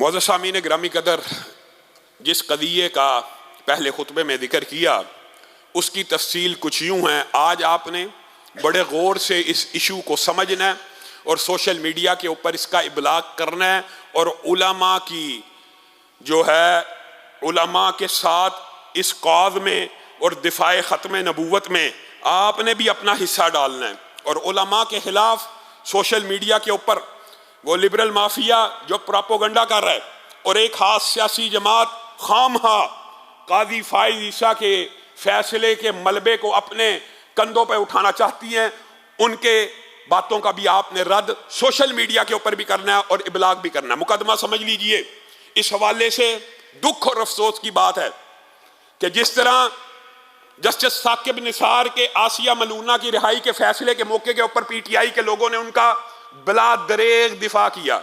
मुअज़्ज़ज़ सामीन ग्रामी कदर, जिस कदिये का पहले खुतबे में जिक्र किया उसकी तफसील कुछ यूँ है। आज आपने बड़े गौर से इस इशू को समझना है और सोशल मीडिया के ऊपर इसका इबलाग करना है, और उलमा की जो है उलमा के साथ इस कौज़ में और दिफाए ख़त्म नबूवत में आपने भी अपना हिस्सा डालना है। और उलमा के ख़िलाफ़ सोशल मीडिया के ऊपर वो लिबरल माफिया जो प्रोपोगंडा कर रहा है और एक ख़ास सियासी जमात खामहा काजी फाइज ईसा के फैसले के मलबे को अपने कंधों पर उठाना चाहती हैं, उनके बातों का भी आपने रद्द सोशल मीडिया के ऊपर भी करना है और इबलाग भी करना है। मुकदमा समझ लीजिए। इस हवाले से दुख और अफसोस की बात है कि जिस तरह जस्टिस साकिब निसार के आसिया मलूना की रिहाई के फैसले के मौके के ऊपर पीटीआई के लोगों ने उनका बिला दरेग दिफा किया,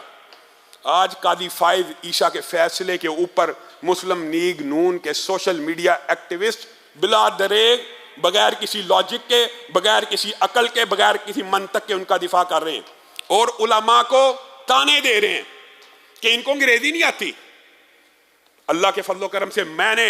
आज कादी फाइज ईशा के फैसले के ऊपर मुस्लिम लीग नून के सोशल मीडिया एक्टिविस्ट बिला दरेग, बगैर किसी लॉजिक के, बगैर किसी अकल के, बगैर किसी मंतक के उनका दिफा कर रहे हैं और उलमा को ताने दे रहे हैं कि इनको अंग्रेजी नहीं आती। अल्लाह के फजल करम से मैंने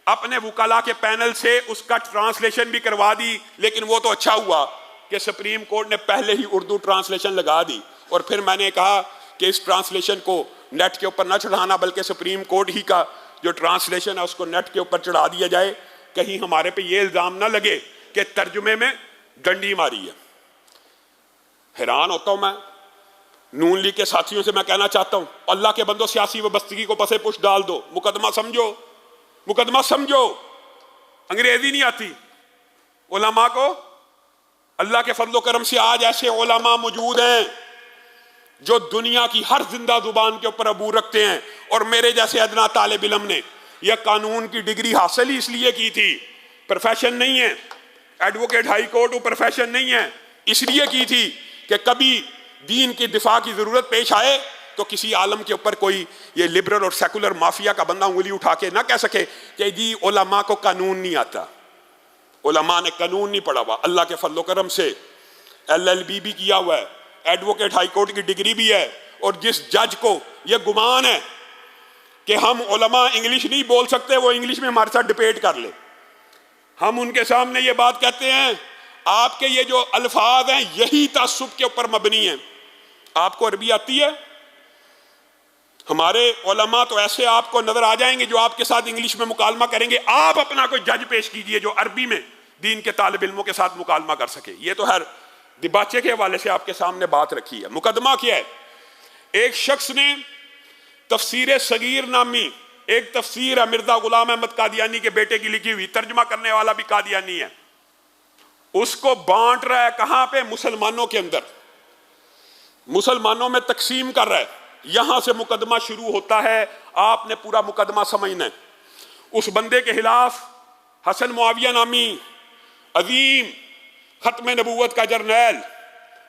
अपने वकाला के पैनल से उसका ट्रांसलेशन भी करवा दी, लेकिन वो तो अच्छा हुआ कि सुप्रीम कोर्ट ने पहले ही उर्दू ट्रांसलेशन लगा दी। और फिर मैंने कहा कि इस ट्रांसलेशन को नेट के ऊपर ना चढ़ाना, बल्कि सुप्रीम कोर्ट ही का जो ट्रांसलेशन है उसको नेट के ऊपर चढ़ा दिया जाए, कहीं हमारे पे ये इल्ज़ाम ना लगे कि तर्जुमे में डंडी मारी है। हैरान होता हूँ मैं। नून लीग के साथियों से मैं कहना चाहता हूँ, अल्लाह के बंदो, सियासी वाबस्तगी को पसे पुश डाल दो, मुकदमा समझो, मुकदमा समझो। अंग्रेजी नहीं आती उलमा को। अल्लाह के फजलो करम से आज ऐसे उलमा मौजूद हैं जो दुनिया की हर जिंदा जुबान के ऊपर अबूर रखते हैं, और मेरे जैसे अदना तालिब इल्म ने यह कानून की डिग्री हासिल ही इसलिए की थी, प्रोफेशन नहीं है, एडवोकेट हाई कोर्ट वो प्रोफेशन नहीं है, इसलिए की थी कि कभी दीन की दिफा की जरूरत पेश आए तो किसी आलम के ऊपर कोई ये लिबरल और सेकुलर माफिया का बंदा उंगली उठा के ना कह सके कि जी उलमा को कानून नहीं आता, उलमा ने कानून नहीं पढ़ा हुआ। अल्लाह के फजलो करम से LLB भी किया हुआ है, एडवोकेट हाई कोर्ट की डिग्री भी है, और जिस जज को यह गुमान है कि हम उलमा इंग्लिश नहीं बोल सकते, वो इंग्लिश में हमारे साथ डिबेट कर ले, हम उनके सामने ये बात कहते हैं आपके ये जो अल्फाज हैं यही तासुब के ऊपर मबनी है। आपको अरबी आती है? हमारे उलमा तो ऐसे आपको नजर आ जाएंगे जो आपके साथ इंग्लिश में मुकालमा करेंगे। आप अपना कोई जज पेश कीजिए जो अरबी में दीन के तालिब इल्मों के साथ मुकालमा कर सके। ये तो हर दिबाचे के हवाले से आपके सामने बात रखी है। मुकदमा क्या है? एक शख्स ने तफसीर सगीर नामी एक तफसीर है मिर्जा गुलाम अहमद कादियानी के बेटे की लिखी हुई, तर्जमा करने वाला भी कादियानी है, उसको बांट रहा है कहां पे? मुसलमानों के अंदर, मुसलमानों में तकसीम कर रहा है। यहां से मुकदमा शुरू होता है। आपने पूरा मुकदमा समझना है। उस बंदे के खिलाफ हसन मुआविया नामी अजीम खत्म नबूवत का जर्नैल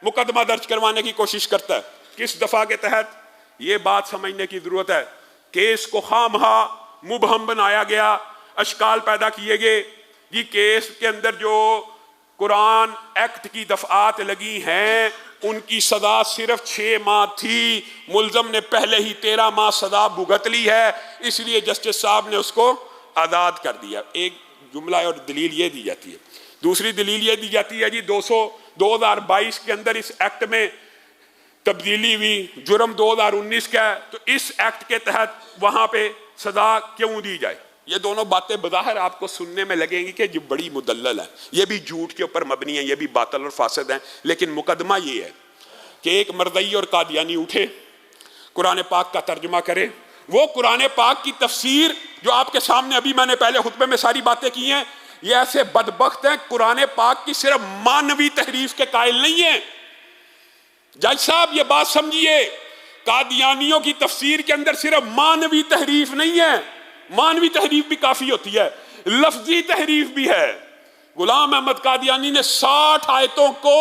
मुकदमा दर्ज करवाने की कोशिश करता है। किस दफा के तहत? यह बात समझने की जरूरत है। केस को खामहा मुबहम बनाया गया, अशकाल पैदा किए गए। ये केस के अंदर जो कुरान एक्ट की दफात लगी हैं उनकी सजा सिर्फ 6 माह थी, मुल्जम ने पहले ही 13 माह सजा भुगत ली है, इसलिए जस्टिस साहब ने उसको आज़ाद कर दिया। एक जुमला और दलील ये दी जाती है। दूसरी दलील ये दी जाती है जी 2022 के अंदर इस एक्ट में तब्दीली हुई, जुर्म 2019 का है, तो इस एक्ट के तहत वहां पे सजा क्यों दी जाए? ये दोनों बातें बज़ाहिर आपको सुनने में लगेंगी कि जो बड़ी मुदल्लल है, ये भी झूठ के ऊपर मबनी है, ये भी बातिल और फासिद है। लेकिन मुकदमा ये है कि एक मरदई और कादियानी उठे, कुरान पाक का तर्जुमा करे। वो कुरान पाक की तफसीर जो आपके सामने अभी मैंने पहले खुतबे में सारी बातें की हैं, ये ऐसे बदबख्त हैं कुरान पाक की सिर्फ मानवी तहरीफ के कायल नहीं है। जज साहब ये बात समझिए, कादियानियों की तफसीर के अंदर सिर्फ मानवी तहरीफ नहीं है, मानवी तहरीफ भी काफी होती है, लफ्जी तहरीफ भी है। गुलाम अहमद कादियानी ने 60 आयतों को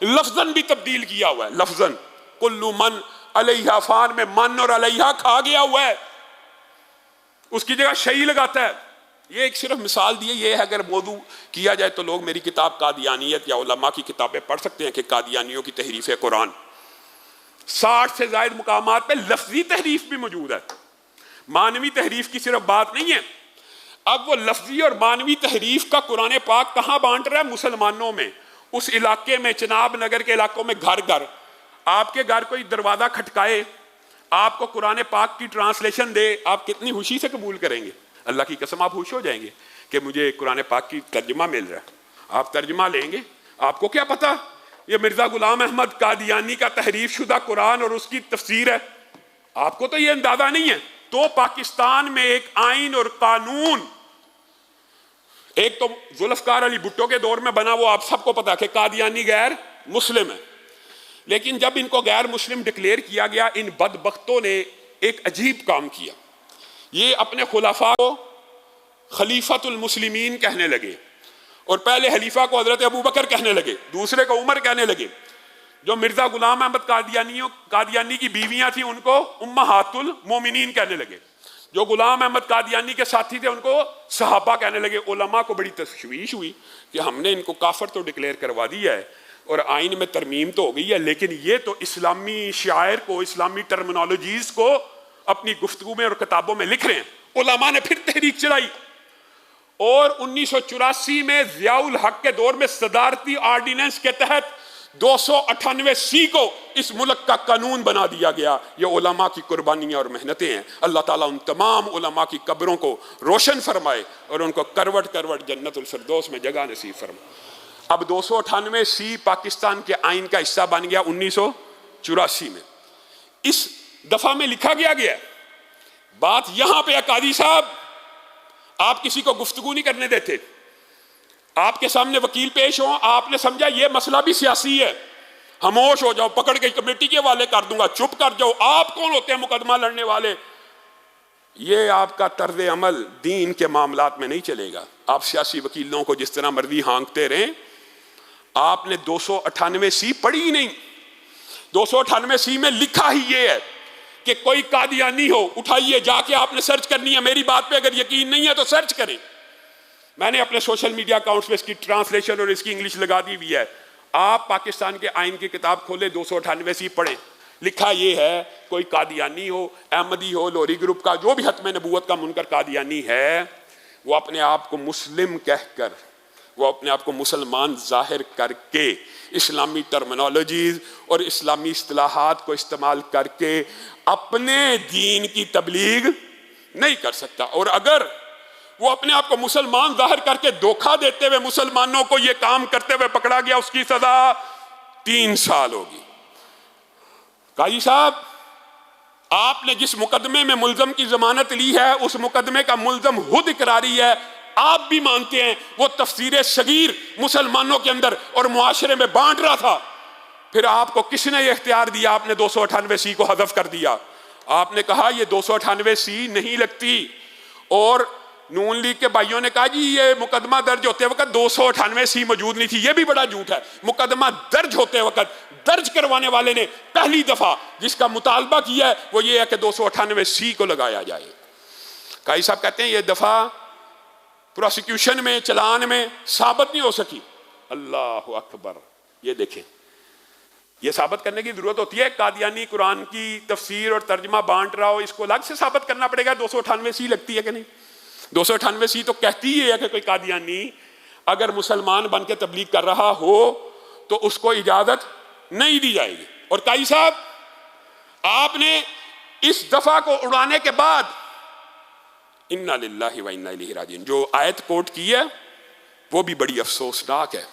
लफ्जन भी तब्दील किया हुआ है। लफ्जन कुल्लू मन अलैहा फान में मन और अलैहा खा गया हुआ है, उसकी जगह शई लगाता है। ये एक सिर्फ मिसाल दी है। ये है अगर मौजू किया जाए तो लोग मेरी किताब कादियानियत या उलमा की किताबें पढ़ सकते हैं कि कादियानियों की तहरीफ कुरान। 60 से ज्यादा मुकामात पे लफ्जी तहरीफ भी मौजूद है, मानवी तहरीफ की सिर्फ बात नहीं है। अब वो लफ्जी और मानवी तहरीफ का कुरान पाक कहाँ बांट रहा है? मुसलमानों में। उस इलाके में, चनाब नगर के इलाकों में, घर घर आपके घर कोई दरवाजा खटकाए, आपको कुरान पाक की ट्रांसलेशन दे, आप कितनी खुशी से कबूल करेंगे? अल्लाह की कसम आप खुश हो जाएंगे कि मुझे कुरान पाक की तर्जमा मिल रहा है। आप तर्जमा लेंगे, आपको क्या पता ये मिर्जा गुलाम अहमद कादियानी का तहरीफ शुदा कुरान और उसकी तफसीर है, आपको तो ये अंदाजा नहीं है। तो पाकिस्तान में एक आइन और कानून, एक तो जुल्फकार अली भुट्टो के दौर में बना, वो आप सबको पता है कि कादियानी गैर मुस्लिम है, लेकिन जब इनको गैर मुस्लिम डिक्लेयर किया गया, इन बदबख्तों ने एक अजीब काम किया। ये अपने खुलाफा को खलीफतुल मुस्लिमीन कहने लगे, और पहले खलीफा को हजरत अबू बकर कहने लगे, दूसरे को उमर कहने लगे। जो मिर्जा गुलाम अहमद कादियानी की बीवियां थी उनको उम्महातुल मोमिनीन कहने लगे, जो गुलाम अहमद कादियानी के साथी थे उनको सहाबा कहने लगे। उलमा को बड़ी तशवीश हुई कि हमने इनको काफर तो डिक्लेयर करवा दिया है और आइन में तरमीम तो हो गई है, लेकिन ये तो इस्लामी शायर को, इस्लामी टर्मिनोलॉजीज को अपनी गुफ्तगू में और किताबों में लिख रहे हैं। उलमा ने फिर तहरीक चलाई और 1984 में ज़ियाउल हक के दौर में सदारती ऑर्डिनेंस के तहत 298C को इस मुल्क का कानून बना दिया गया। ये उलमा की कुर्बानियां और मेहनतें हैं। अल्लाह ताला उन तमाम उलमा की कब्रों को रोशन फरमाए और उनको करवट करवट जन्नतुल फिरदौस में जगह नसीब फरमाए। अब 298C पाकिस्तान के आइन का हिस्सा बन गया 1984 में। इस दफा में लिखा गया बात यहां पे कादी साहब, आप किसी को गुफ्तगू नहीं करने देते, आपके सामने वकील पेश हो, आपने समझा ये मसला भी सियासी है, खामोश हो जाओ, पकड़ के कमेटी के हवाले कर दूंगा, चुप कर जाओ, आप कौन होते हैं मुकदमा लड़ने वाले? ये आपका तर्ज अमल दीन के मामलात में नहीं चलेगा। आप सियासी वकीलों को जिस तरह मर्जी हाँकते रहें, आपने 298C पढ़ी ही नहीं। 298C में लिखा ही ये है कि कोई कादियानी हो, उठाइए, जाके आपने सर्च करनी है। मेरी बात पे अगर यकीन नहीं है तो सर्च करें। मैंने अपने सोशल मीडिया अकाउंट्स में इसकी ट्रांसलेशन और इसकी इंग्लिश लगा दी हुई है। आप पाकिस्तान के आइन की किताब खोले, 298C पढ़ें। लिखा ये है, कोई कादियानी हो, अहमदी हो, लोरी ग्रुप का, जो भी हत्म नबूवत का मुनकर कादियानी है, वो अपने आप को मुस्लिम कहकर, वो अपने आप को मुसलमान जाहिर करके इस्लामी टर्मिनोलॉजीज और इस्लामी इस्तिलाहात को इस्तेमाल करके अपने दीन की तबलीग नहीं कर सकता। और अगर वो अपने आप को मुसलमान जाहिर करके धोखा देते हुए मुसलमानों को ये काम करते हुए पकड़ा गया, उसकी सजा 3 साल होगी। काजी साहब, आपने जिस मुकदमे में मुल्जम की जमानत ली है, उस मुकदमे का मुल्जम खुद इकरारी है, आप भी मानते हैं, वो तफसीर सगीर मुसलमानों के अंदर और मुआशरे में बांट रहा था। फिर आपको किसने ये इख्तियार दिया? आपने 298C को हज़फ कर दिया। आपने कहा ये 298C नहीं लगती, और नून लीग के भाइयों ने कहा जी ये मुकदमा दर्ज होते वक्त 298C मौजूद नहीं थी। ये भी बड़ा झूठ है। मुकदमा दर्ज होते वक्त दर्ज करवाने वाले ने पहली दफा जिसका मुतालबा किया है वो ये है कि 298C को लगाया जाए। काई साहब कहते हैं ये दफा प्रोसिक्यूशन में, चलान में साबित नहीं हो सकी। अल्लाह अकबर। ये देखें, ये साबित करने की जरूरत होती है। कादियानी कुरान की तफसीर और तर्जमा बांट रहा हो, इसको अलग से साबित करना पड़ेगा 298C लगती है कि नहीं। 298C तो कहती ही है कि कोई कादियानी अगर मुसलमान बन के तबलीग कर रहा हो तो उसको इजाजत नहीं दी जाएगी। और काई साहब, आपने इस दफा को उड़ाने के बाद इन्ना लिल्लाहि व इन्ना इलैहि राजिऊन जो आयत कोट की है वो भी बड़ी अफसोसनाक है।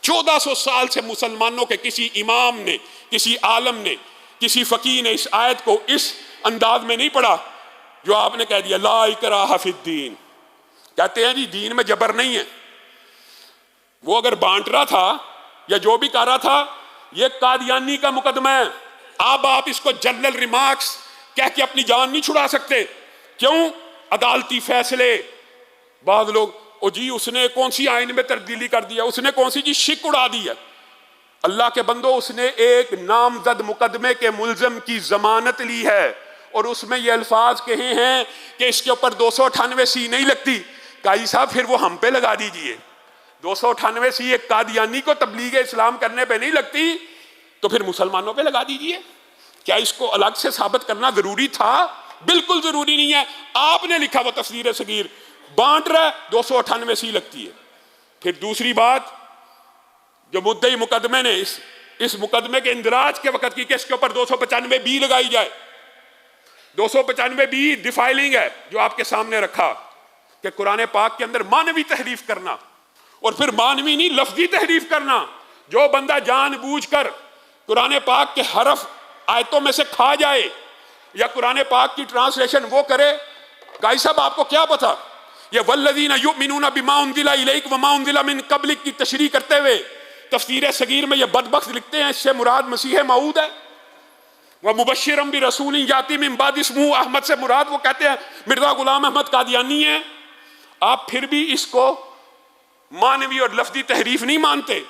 1400 साल से मुसलमानों के किसी इमाम ने, किसी आलम ने, किसी फकीह ने इस आयत को इस अंदाज में नहीं पढ़ा जो आपने कह दिया ला इकराहा फिद्दीन। कहते हैं जी दीन में जबर नहीं है। वो अगर बांट रहा था या जो भी कर रहा था, ये कादियानी का मुकदमा है। अब आप इसको जनरल रिमार्क्स कह के अपनी जान नहीं छुड़ा सकते। क्यों? अदालती फैसले। बाद लोग ओ जी उसने कौन सी आइन में तब्दीली कर दिया, उसने कौन सी जी शिक उड़ा दी है। अल्लाह के बंदो, उसने एक नामजद मुकदमे के मुल्जम की जमानत ली है और उसमें ये अल्फाज कहे हैं कि इसके ऊपर 298C नहीं लगती। काजी साहब, फिर वो हम पे लगा दीजिए। 298C एक कादियानी को तबलीग इस्लाम करने पे नहीं लगती तो फिर मुसलमानों पे लगा दीजिए। क्या इसको अलग से साबित करना जरूरी था? बिल्कुल जरूरी नहीं है। आपने लिखा वो तफसीर सगीर बांट रहा है, 298 सी लगती है। फिर दूसरी बात, जो मुद्दई मुकदमे ने इस मुकदमे के इंदराज के वक्त की कि इसके ऊपर 295 बी लगाई जाए। 295 बी डिफाइलिंग है, जो आपके सामने रखा कि कुरान पाक के अंदर मानवी तहरीफ करना, और फिर मानवी नहीं लफ्जी तहरीफ करना। जो बंदा जानबूझकर कुरान पाक के हरफ आयतों में से खा जाए या कुरान पाक की ट्रांसलेशन वो करे, गाई साहब आपको क्या पता, ये वल्लज़ीना युमिनूना बिमा उनज़िला इलैक वमा उनज़िला मिन क़ब्लिक की तशरीह करते हुए तफसीर सगीर में ये बदबख्त लिखते हैं, इससे मुराद मसीह मऊद है। वह मुबश्शिरम भी रसूल याती मिन बाद इस्मुहु अहमद से मुराद वो कहते हैं मिर्जा गुलाम अहमद कादियानी है। आप फिर भी इसको मानवी और लफ्जी तहरीफ नहीं मानते।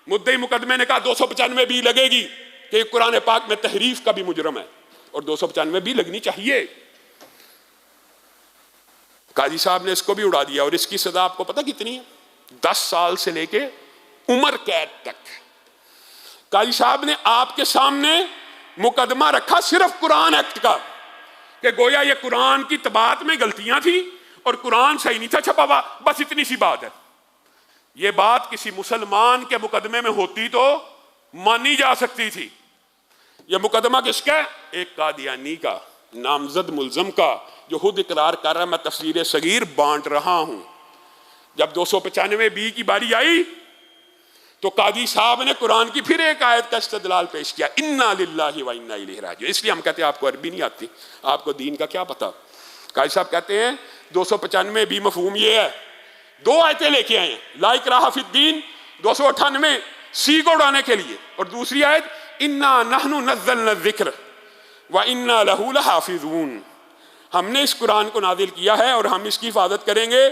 मुद्दई मुकदमे ने कहा 295 भी लगेगी कि कुरान पाक में तहरीफ का भी मुजरम है, और 295 भी लगनी चाहिए। काजी साहब ने इसको भी उड़ा दिया, और इसकी सजा आपको पता कितनी है? 10 साल से लेके उम्र कैद तक। काजी साहब ने आपके सामने मुकदमा रखा सिर्फ कुरान एक्ट का, कि गोया ये कुरान की तबात में गलतियां थी और कुरान सही नहीं था छपा हुआ, बस इतनी सी बात है। ये बात किसी मुसलमान के मुकदमे में होती तो मानी जा सकती थी। यह मुकदमा किसका? एक कादियानी का, नामजद मुल्जम का, जो खुद इकरार कर रहा है मैं तफसीर सगीर बांट रहा हूं। जब 295 बी की बारी आई तो कादी साहब ने कुरान की फिर एक आयत का इस्तदलाल पेश किया, इन्ना लिल्लाहि व इन्ना इलैहि राजिऊन। इसलिए हम कहते हैं आपको अरबी नहीं आती, आपको दीन का क्या पता। कादी साहब कहते हैं 295 बी मफहूम ये है, 2 आयतें लेके आए हैं, ला इक्राहा फिद्दीन 298 सी को उड़ाने के लिए, और दूसरी आयत इन्ना नहनु नज़्ज़लना ज़िक्र व इन्ना लहू लहाफ़िज़ून। हमने इस कुरान को नाजिल किया है और हम इसकी हिफाजत करेंगे।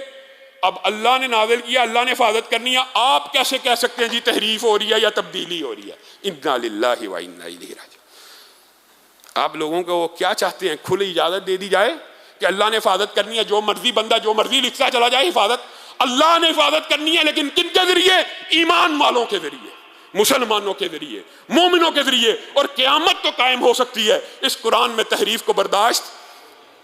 अब अल्लाह ने नाजिल किया, अल्लाह ने हिफाजत करनी है, आप कैसे कह सकते हैं जी तहरीफ हो रही है या तब्दीली हो रही है? इन्ना लिल्लाहि व इन्ना इलैहि राजिऊन। आप लोगों को क्या चाहते हैं? खुली इजाजत दे दी जाए कि अल्लाह ने हिफाजत करनी है, जो मर्जी बंदा जो मर्जी लिखता चला जाए, हिफाजत अल्लाह ने हिफाजत करनी है, लेकिन किन के जरिए? ईमान वालों के जरिए, मुसलमानों के जरिए, मोमिनों के जरिए, और क़यामत तो कायम हो सकती है इस कुरान में तहरीफ को बर्दाश्त।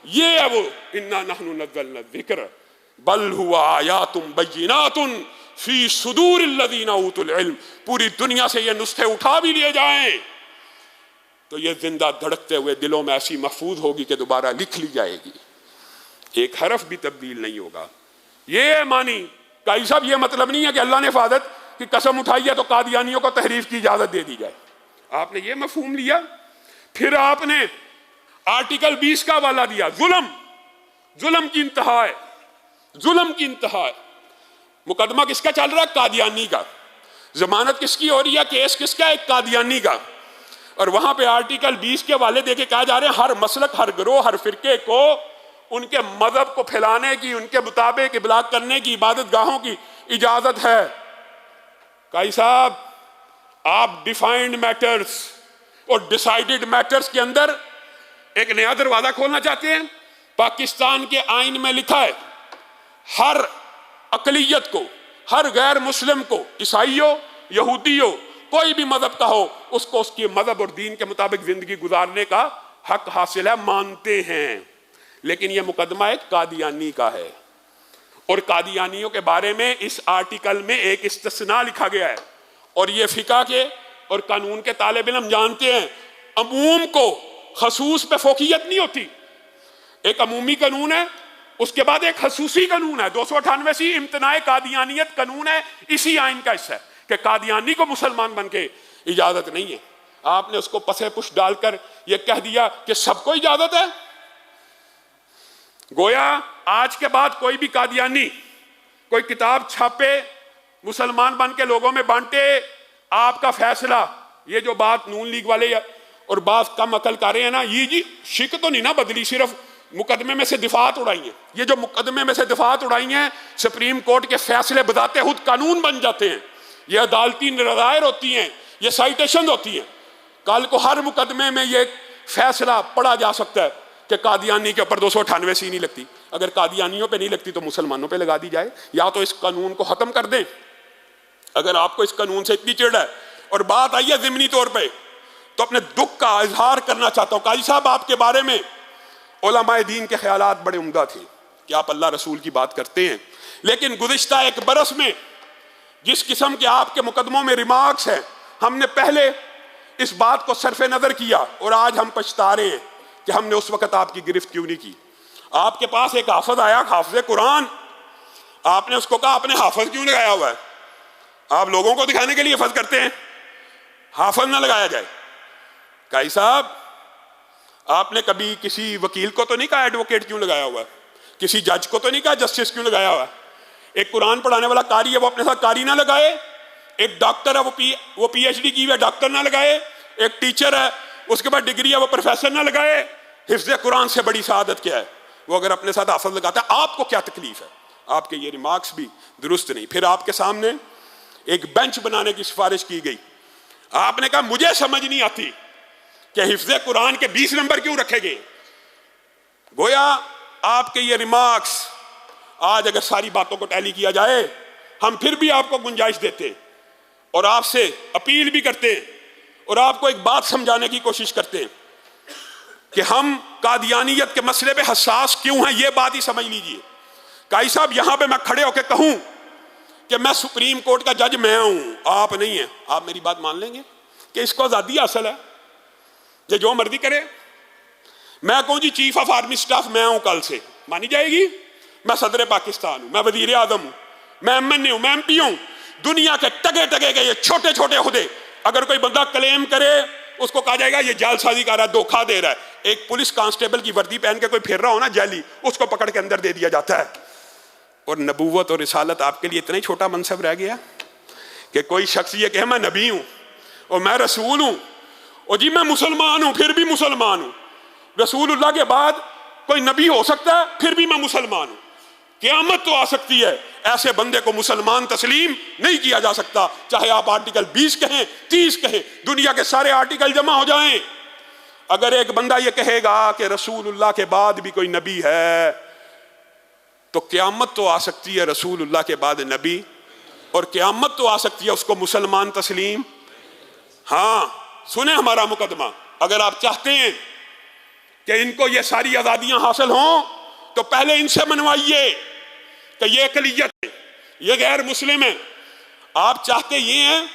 ये है वो इन्ना नहनु नज़्ज़लना ज़िक्र बल हुआ आयातुम बय्यिनातुन फी सुदूरिल लज़ीना ऊतुल इल्म। पूरी दुनिया से ये नुस्खे उठा भी लिए जाएं तो ये जिंदा धड़कते हुए दिलों में ऐसी महफूज होगी कि दोबारा लिख ली जाएगी, एक हरफ भी तब्दील नहीं होगा। ये मानी काई साहब, ये मतलब नहीं है कि अल्लाह ने हिफाजत की कसम उठाई है तो कादियानियों को तहरीफ की इजाजत दे दी जाए। आपने ये मफहूम लिया, फिर आपने आर्टिकल 20 का हवाला दिया। जुल्म की इंतहा है, जुल्म की इंतहा है। मुकदमा किसका चल रहा है? कादियानी का। जमानत किसकी हो रही है? केस किसका? एक कादियानी का। और वहां पे आर्टिकल 20 के हवाले देके कहा जा रहे हैं हर मसलक, हर गिरोह, हर फिरके को उनके मजहब को फैलाने की, उनके मुताबिक इबलाग करने की, इबादत गाहों की इजाजत है। काई साहब, आप डिफाइंड मैटर्स और डिसाइडेड मैटर्स के अंदर एक नया दरवाजा खोलना चाहते हैं। पाकिस्तान के आईन में लिखा है हर अकलियत को, हर गैर मुस्लिम को, ईसाई हो, यहूदी हो, कोई भी मजहब का हो, उसको उसके मजहब और दीन के मुताबिक जिंदगी गुजारने का हक हासिल है, मानते हैं। लेकिन यह मुकदमा एक कादियानी का है, और कादियानियों के बारे में इस आर्टिकल में एक इस्तिस्ना लिखा गया है। और ये फिका के और कानून के तालिब इल्म जानते हैं, अमूम को खसूस पे फोकियत नहीं होती। एक अमूमी कानून है, उसके बाद एक खसूसी कानून है। 298 इम्तनाए कादियानियत कानून है, इसी आइन का हिस्सा है कि कादियानी को मुसलमान बन के इजाजत नहीं है। आपने उसको पसे पुश डालकर यह कह दिया कि सबको इजाजत है। गोया आज के बाद कोई भी कादियानी कोई किताब छापे, मुसलमान बन के लोगों में बांटे, आपका फैसला। ये जो बात नून लीग वाले और बात कम अकल कर रहे हैं ना, ये जी शिक तो नहीं ना बदली, सिर्फ मुकदमे में से दिफात उड़ाई है। ये जो मुकदमे में से दिफात उड़ाई हैं, सुप्रीम कोर्ट के फैसले बजाते खुद कानून बन जाते हैं। ये अदालती नज़ायर होती हैं, ये साइटेशन होती हैं। कल को हर मुकदमे में ये फैसला पढ़ा जा सकता है कि कादियानी के ऊपर 298 सी नहीं लगती। अगर कादियानियों पे नहीं लगती तो मुसलमानों पे लगा दी जाए, या तो इस कानून को खत्म कर दें। अगर आपको इस कानून से इतनी चिढ़ है, और बात आई है ज़िमनी तौर पे तो अपने दुख का इजहार करना चाहता हूं। काजी साहब, आपके बारे में उलमाए दीन के ख्यालात बड़े उम्दा थे कि आप अल्लाह रसूल की बात करते हैं, लेकिन गुज़िश्ता एक बरस में जिस किस्म के आपके मुकदमों में रिमार्क्स हैं, हमने पहले इस बात को सरफे नजर किया और आज हम पछता रहे हैं कि हमने उस वक्त आपकी गिरफ्त क्यों नहीं की। आपके पास एक हाफिज आया, हाफिज कुरान, आपने उसको कहा आपने हाफिज क्यों लगाया हुआ है? आप लोगों को दिखाने के लिए हफज करते हैं, हाफिज ना लगाया जाए। काई साहब, आपने कभी किसी वकील को तो नहीं कहा एडवोकेट क्यों लगाया हुआ है? किसी जज को तो नहीं कहा जस्टिस क्यों लगाया हुआ है? एक कुरान पढ़ाने वाला कारी है, वो अपने साथ कारी ना लगाए। एक डॉक्टर है, वो पीएचडी की हुआ डॉक्टर ना लगाए। एक टीचर है, उसके बाद डिग्री है, वो प्रोफेसर ना लगाए। हिफ्ज़ कुरान से बड़ी शहादत क्या है? वो अगर अपने साथ हाफिज लगाता है, आपको क्या तकलीफ है? आपके ये रिमार्क्स भी दुरुस्त नहीं। फिर आपके सामने एक बेंच बनाने की सिफारिश की गई। आपने कहा मुझे समझ नहीं आती कि हिफ्ज़ कुरान के 20 नंबर क्यों रखे गए। गोया आपके ये रिमार्क्स आज अगर सारी बातों को टैली किया जाए, हम फिर भी आपको गुंजाइश देते और आपसे अपील भी करते और आपको एक बात समझाने की कोशिश करते कि हम कादियानियत के मसले पे हसास क्यों हैं, ये बात ही समझ लीजिए। काई साहब, यहां पे मैं खड़े होकर कहूं कि मैं सुप्रीम कोर्ट का जज मैं हूं, आप नहीं है, आप मेरी बात मान लेंगे कि इसको आजादी हासिल है, ये जो मर्जी करे? मैं कहूं जी चीफ ऑफ आर्मी स्टाफ मैं हूं, कल से मानी जाएगी? मैं सदर पाकिस्तान हूं, मैं वजीर आजम हूं, मैं एमएनए हूं, मैं एमपी हूं। दुनिया के टगे टगे के ये छोटे छोटे ओहदे अगर कोई बंदा क्लेम करे, उसको कहा जाएगा ये जालसाजी कर रहा है, धोखा दे रहा है। एक पुलिस कांस्टेबल की वर्दी पहन के कोई फिर रहा हो ना जैली, उसको पकड़ के अंदर दे दिया जाता है। और नबूवत और रिसालत आपके लिए इतना ही छोटा मनसब रह गया कि कोई शख्स ये कहे मैं नबी हूं और मैं रसूल हूं, और जी मैं मुसलमान हूं फिर भी मुसलमान हूं। रसूलुल्लाह के बाद कोई नबी हो सकता है, फिर भी मैं मुसलमान हूं। क़यामत तो आ सकती है, ऐसे बंदे को मुसलमान तस्लीम नहीं किया जा सकता, चाहे आप आर्टिकल 20 कहें 30 कहें, दुनिया के सारे आर्टिकल जमा हो जाएं। अगर एक बंदा ये कहेगा कि रसूलुल्लाह के बाद भी कोई नबी है, तो क़यामत तो आ सकती है रसूलुल्लाह के बाद नबी, और क़यामत तो आ सकती है उसको मुसलमान तस्लीम। हाँ, सुने हमारा मुकदमा। अगर आप चाहते हैं कि इनको ये सारी आजादियां हासिल हों, तो पहले इनसे मनवाइए कि ये अक़लियत है, ये गैर मुस्लिम है। आप चाहते ये हैं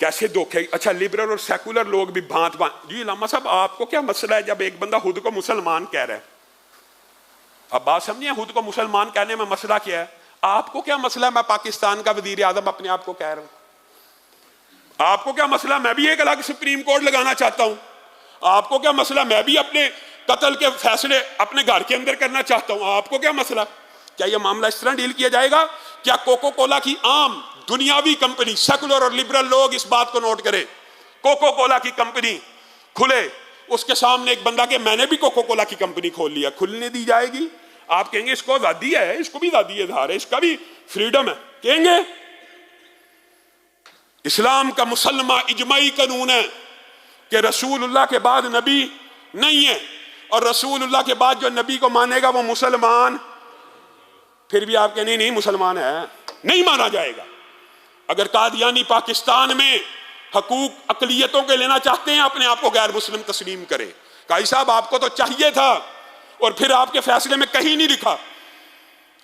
कैसे धोखे? अच्छा, लिबरल और सेकुलर लोग भी भांत भांत। जी लामा साहब, आपको क्या मसला है जब एक बंदा खुद को मुसलमान कह रहा है? अब बात समझिए, खुद को मुसलमान कहने में मसला क्या है? आपको क्या मसला है मैं पाकिस्तान का वजीर आजम अपने आप को कह रहा हूं? आपको क्या मसला मैं भी एक अलग सुप्रीम कोर्ट लगाना चाहता हूं? आपको क्या मसला मैं भी अपने कत्ल के फैसले अपने घर के अंदर करना चाहता हूं? आपको क्या मसला? क्या यह मामला इस तरह डील किया जाएगा? क्या कोको कोला की आम दुनियावी कंपनी, सेकुलर और लिबरल लोग इस बात को नोट करें, कोको कोला की कंपनी खुले, उसके सामने एक बंदा के मैंने भी कोको कोला की कंपनी खोल लिया, खुलने दी जाएगी? आप कहेंगे इसको आजादी है, इसको भी आजादी इजहार है, इसका भी फ्रीडम है। कहेंगे इस्लाम का मुसल्लमा इजमाई कानून है कि रसूलुल्लाह के बाद नबी नहीं है, और रसूलुल्लाह के बाद जो नबी को मानेगा वो मुसलमान। फिर भी आप कहने नहीं मुसलमान है, नहीं माना जाएगा। अगर कादियानी पाकिस्तान में हकूक अकलियतों के लेना चाहते हैं, अपने आप को गैर मुस्लिम तस्लीम करें। काई साहब, आपको तो चाहिए था, और फिर आपके फैसले में कहीं नहीं लिखा,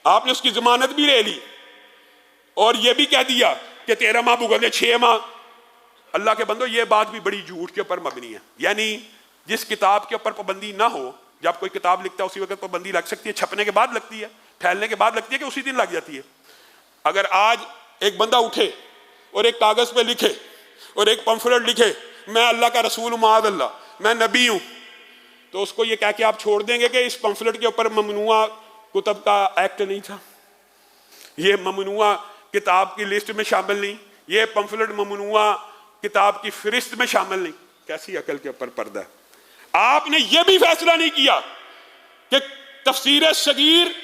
आपने उसकी जमानत भी ले ली और यह भी कह दिया कि 13 माह भुगतने 6 माह। अल्लाह के बंदो, ये बात भी बड़ी झूठ के ऊपर मबनी है। यानी जिस किताब के ऊपर पाबंदी ना हो, जब कोई किताब लिखता है उसी वक्त पाबंदी लग सकती है, छपने के बाद लगती है, फैलने के बाद लगती है, कि उसी दिन लग जाती है। अगर आज एक बंदा उठे और एक कागज पे लिखे और एक पंफलेट लिखे मैं अल्लाह का रसूल माद अल्लाह, मैं नबी हूं, तो उसको ये कह के आप छोड़ देंगे कि इस पंफलेट के ऊपर ममनुआ कुतब का एक्ट नहीं था, ये ममनुआ किताब की लिस्ट में शामिल नहीं, ये पंफलेट ममनुआ किताब की फहरिस्त में शामिल नहीं। कैसी अकल के ऊपर पर्दा है? आपने ये भी फैसला नहीं किया कि तफसीर सगीर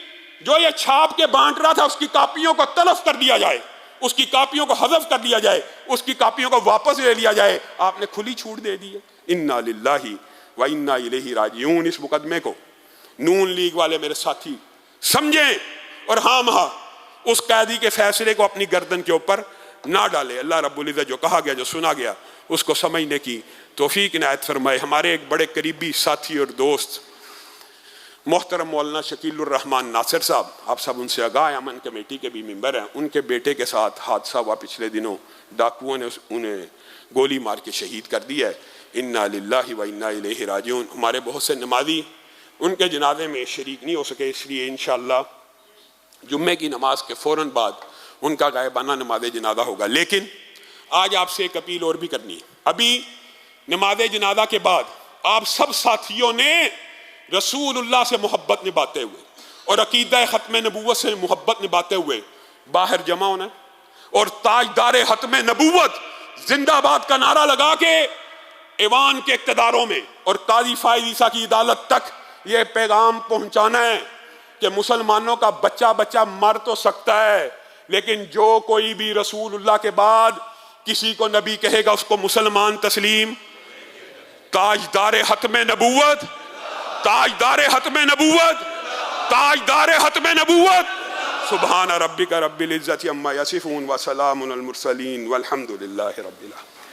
जो ये छाप के बांट रहा था उसकी कापियों को तलफ कर दिया जाए, उसकी कापियों को हज़फ कर दिया जाए, उसकी कापियों को वापस ले लिया जाए। आपने खुली छूट दे दी है। इन्ना लिल्लाही व इन्ना इलैहि राजिऊन। इस मुकदमे को नून लीग वाले मेरे साथी समझें और हाँ महा उस कैदी के फैसले को अपनी गर्दन के ऊपर ना डाले। अल्लाह रब्बुल इज्जत जो कहा गया, जो सुना गया, उसको समझने की तौफीक इनायत फरमाए। हमारे एक बड़े करीबी साथी और दोस्त मोहतरम मौलाना शकीलुर रहमान नासिर साहब, आप सब उनसे आगाह, अमन कमेटी के भी मेंबर हैं, उनके बेटे के साथ हादसा हुआ पिछले दिनों, डाकुओं ने उन्हें गोली मार के शहीद कर दिया है। इन्ना लिल्लाहि व इन्ना इलैहि राजिऊन। हमारे बहुत से नमाजी उनके जनाजे में शरीक नहीं हो सके, इसलिए इंशाअल्लाह जुम्मे की नमाज के फ़ौरन बाद उनका गायबाना नमाज जनाजा होगा। लेकिन आज आपसे एक अपील और भी करनी है। अभी नमाज जनाजा के बाद आप सब साथियों ने रसूलुल्लाह से मोहब्बत निभाते हुए और अकीदा ख़त्म नबूवत से मोहब्बत निभाते हुए बाहर जमा होना और ताजदार ख़त्म नबूवत जिंदाबाद का नारा लगा के ईवान के इक़्तिदारों में और काज़ी फ़ाइज़ ईसा की अदालत तक ये पैगाम पहुंचाना है कि मुसलमानों का बच्चा बच्चा मर तो सकता है, लेकिन जो कोई भी रसूलुल्लाह के बाद किसी को नबी कहेगा उसको मुसलमान तस्लीम। ताजदार ख़त्म नबूवत, ताजदार ख़त्म नबूवत, ताजदार ख़त्म नबूवत। सुब्हान रब्बिका रब्बिल इज़्ज़ति अम्मा यसिफून व सलामुन अल मुरसलीन वल्हम्दुलिल्लाहि रब्बिल आलमीन।